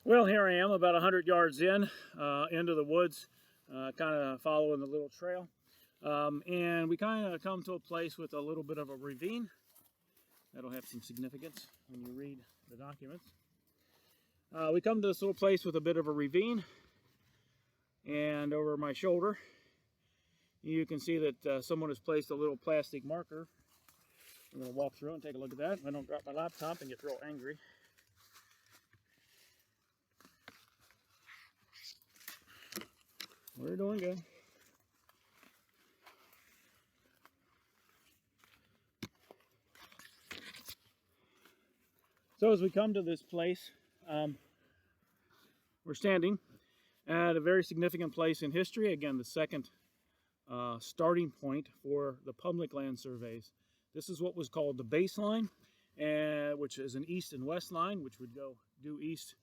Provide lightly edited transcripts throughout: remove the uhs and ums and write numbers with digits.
Well, here I am about 100 yards into the woods, kind of following the little trail. And we kind of come to a place with a little bit of a ravine. That'll have some significance when you read the documents. We come to this little place with a bit of a ravine, and over my shoulder you can see that someone has placed a little plastic marker. I'm going to walk through and take a look at that. I don't drop my laptop and get real angry. We're doing good. So as we come to this place, we're standing at a very significant place in history. Again, the second starting point for the public land surveys. This is what was called the baseline, which is an east and west line, which would go due east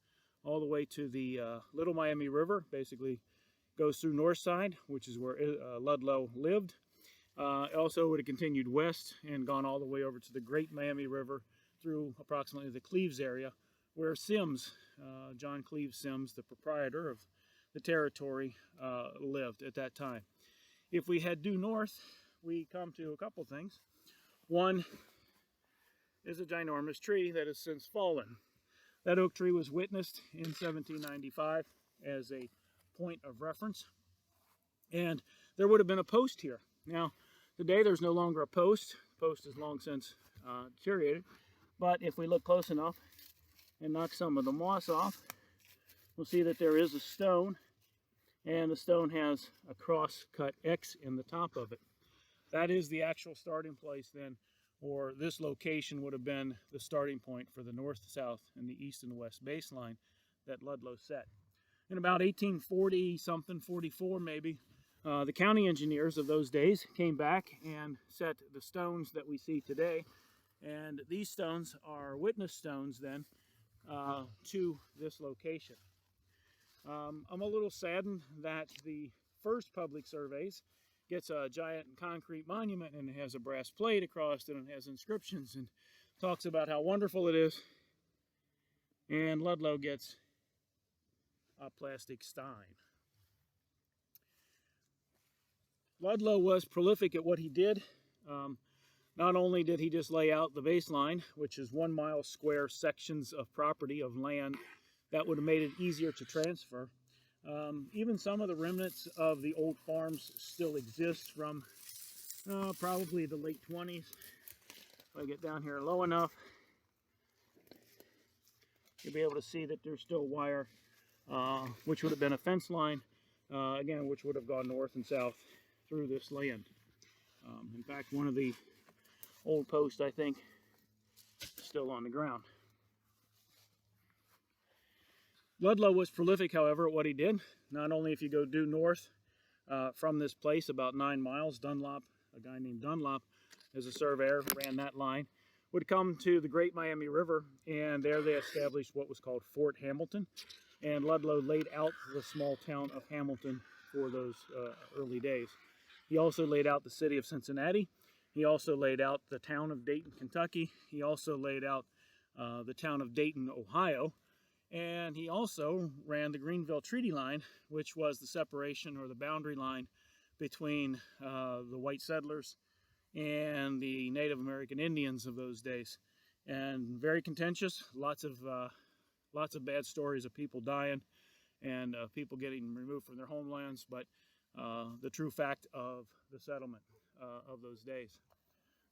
all the way to the Little Miami River. Basically goes through north side, which is where Ludlow lived. It also would have continued west and gone all the way over to the Great Miami River through approximately the Cleves area, where Sims, John Cleves Sims, the proprietor of the territory, lived at that time. If we head due north, we come to a couple things. One is a ginormous tree that has since fallen. That oak tree was witnessed in 1795 as a point of reference, and there would have been a post here. Now, today there's no longer a post. The post is long since deteriorated, but if we look close enough and knock some of the moss off, we'll see that there is a stone, and the stone has a cross-cut X in the top of it. That is the actual starting place then, or this location would have been the starting point for the north, south, and the east and west baseline that Ludlow set. In about 1840 something, 44 maybe, the county engineers of those days came back and set the stones that we see today, and these stones are witness stones then to this location. I'm a little saddened that the first public surveys gets a giant concrete monument, and it has a brass plate across it, and it has inscriptions and talks about how wonderful it is, and Ludlow gets a plastic stein. Ludlow was prolific at what he did. Not only did he just lay out the baseline, which is 1 mile square sections of property, of land, that would have made it easier to transfer. Even some of the remnants of the old farms still exist from probably the late 20s. If I get down here low enough, you'll be able to see that there's still wire, which would have been a fence line, again, which would have gone north and south through this land. In fact, one of the old posts, I think, is still on the ground. Ludlow was prolific, however, at what he did. Not only if you go due north from this place about 9 miles, Dunlop, a guy named Dunlop, as a surveyor, ran that line, would come to the Great Miami River, and there they established what was called Fort Hamilton. And Ludlow laid out the small town of Hamilton for those early days. He also laid out the city of Cincinnati. He also laid out the town of Dayton, Kentucky. He also laid out the town of Dayton, Ohio. And he also ran the Greenville Treaty Line, which was the separation or the boundary line between the white settlers and the Native American Indians of those days. And very contentious, lots of bad stories of people dying and people getting removed from their homelands, but the true fact of the settlement of those days.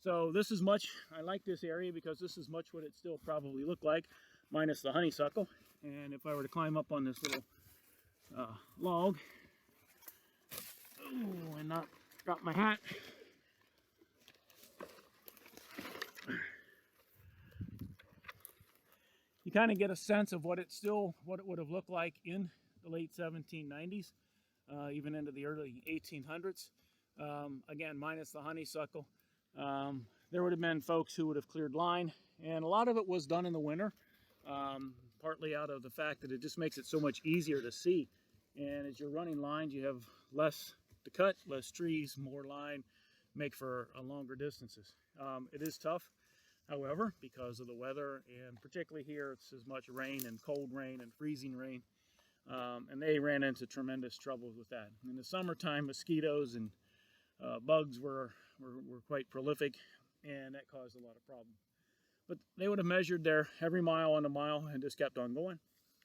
So this is much, I like this area because this is much what it still probably looked like, minus the honeysuckle. And if I were to climb up on this little log, and not drop my hat, you kind of get a sense of what it would have looked like in the late 1790s, even into the early 1800s. Again, minus the honeysuckle. There would have been folks who would have cleared line, and a lot of it was done in the winter, partly out of the fact that it just makes it so much easier to see. And as you're running lines, you have less to cut, less trees, more line, make for longer distances. It is tough. However, because of the weather, and particularly here, it's as much rain and cold rain and freezing rain, and they ran into tremendous troubles with that. In the summertime, mosquitoes and bugs were quite prolific, and that caused a lot of problems. But they would have measured their every mile on a mile and just kept on going.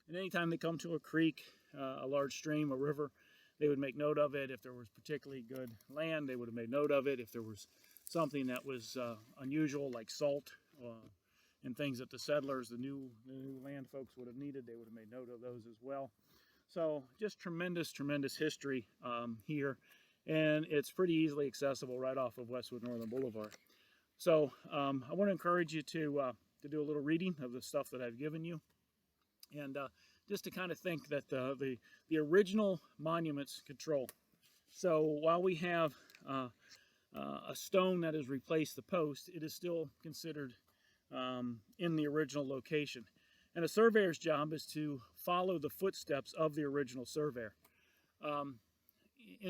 And anytime they come to a creek, a large stream, a river, they would make note of it. If there was particularly good land, they would have made note of it. If there was something that was unusual, like salt and things that the settlers, the new land folks would have needed, they would have made note of those as well. So just tremendous history here, and it's pretty easily accessible right off of Westwood Northern Boulevard. So I want to encourage you to do a little reading of the stuff that I've given you, and just to kind of think that the original monuments control. So while we have a stone that has replaced the post, it is still considered in the original location. And a surveyor's job is to follow the footsteps of the original surveyor.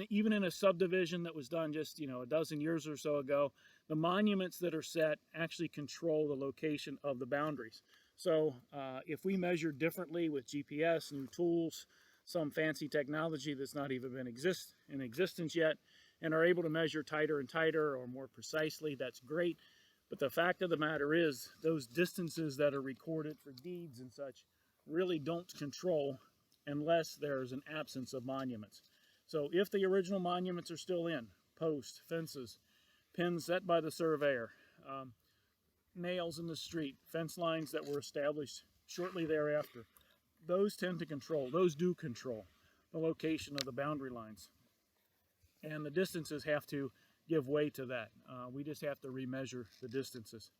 Even in a subdivision that was done just a dozen years or so ago, the monuments that are set actually control the location of the boundaries. So if we measure differently with GPS, new tools, some fancy technology that's not even been in existence yet, and are able to measure tighter and tighter or more precisely, that's great. But the fact of the matter is, those distances that are recorded for deeds and such really don't control unless there's an absence of monuments. So if the original monuments are still in, posts, fences, pins set by the surveyor, nails in the street, fence lines that were established shortly thereafter, those do control the location of the boundary lines. And the distances have to give way to that. We just have to remeasure the distances.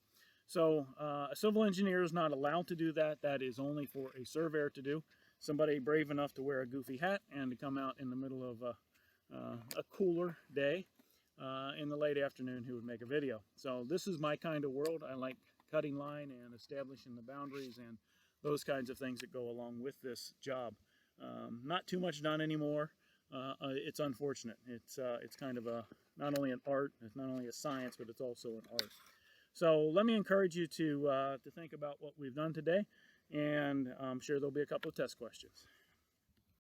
So a civil engineer is not allowed to do that. That is only for a surveyor to do. Somebody brave enough to wear a goofy hat and to come out in the middle of a cooler day in the late afternoon who would make a video. So this is my kind of world. I like cutting line and establishing the boundaries and those kinds of things that go along with this job. Not too much done anymore. It's unfortunate. It's kind of not only an art, it's not only a science, but it's also an art. So let me encourage you to think about what we've done today, and I'm sure there'll be a couple of test questions.